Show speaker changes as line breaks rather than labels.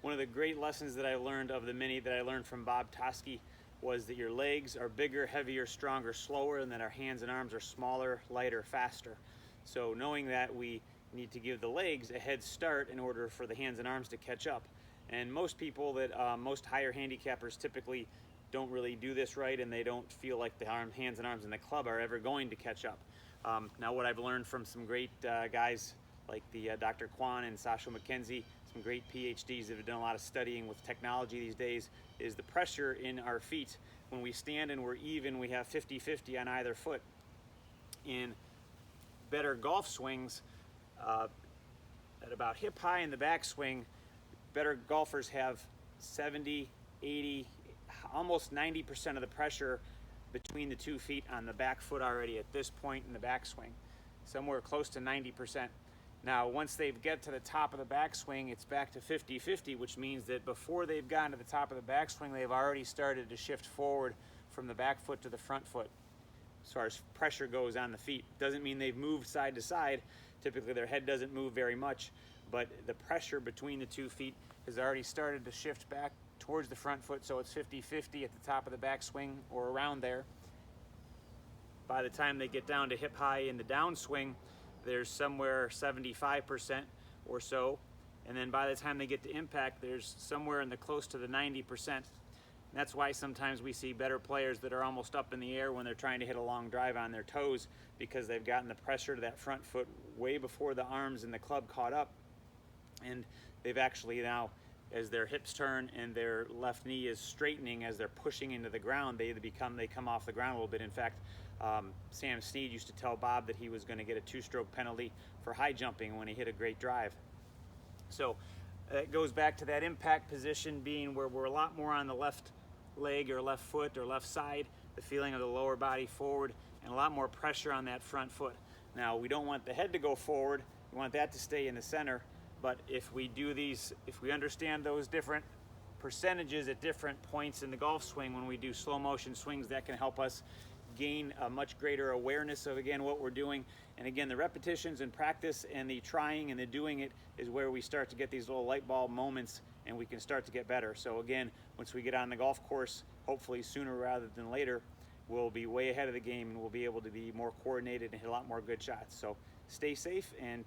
One of the great lessons that I learned of the Mini that I learned from Bob Toski was that your legs are bigger, heavier, stronger, slower, and that our hands and arms are smaller, lighter, faster. So knowing that, we need to give the legs a head start in order for the hands and arms to catch up. And most people most higher handicappers typically don't really do this right, and they don't feel like the hands and arms in the club are ever going to catch up. Now what I've learned from some great guys like the Dr. Kwan and Sasha McKenzie, some great PhDs that have done a lot of studying with technology these days, is the pressure in our feet. When we stand and we're even, we have 50-50 on either foot. In better golf swings, at about hip high in the backswing, better golfers have 70, 80, almost 90% of the pressure between the 2 feet on the back foot already at this point in the backswing, somewhere close to 90%. Now, once they get to the top of the backswing, it's back to 50-50, which means that before they've gotten to the top of the backswing, they've already started to shift forward from the back foot to the front foot as far as pressure goes on the feet. Doesn't mean they've moved side to side. Typically their head doesn't move very much, but the pressure between the 2 feet has already started to shift back towards the front foot, so it's 50-50 at the top of the backswing or around there. By the time they get down to hip high in the downswing, there's somewhere 75% or so, and then by the time they get to impact, there's somewhere in the close to the 90%. And that's why sometimes we see better players that are almost up in the air when they're trying to hit a long drive on their toes, because they've gotten the pressure to that front foot way before the arms and the club caught up, and they've actually now, as their hips turn and their left knee is straightening as they're pushing into the ground, they come off the ground a little bit. In fact, Sam Snead used to tell Bob that he was going to get a 2-stroke penalty for high jumping when he hit a great drive. So it goes back to that impact position being where we're a lot more on the left leg or left foot or left side, the feeling of the lower body forward, and a lot more pressure on that front foot. Now, we don't want the head to go forward, we want that to stay in the center, but if we do these, if we understand those different percentages at different points in the golf swing, when we do slow motion swings, that can help us gain a much greater awareness of, again, what we're doing. And again, the repetitions and practice and the trying and the doing it is where we start to get these little light bulb moments, and we can start to get better. So again, once we get on the golf course, hopefully sooner rather than later, we'll be way ahead of the game and we'll be able to be more coordinated and hit a lot more good shots. So stay safe and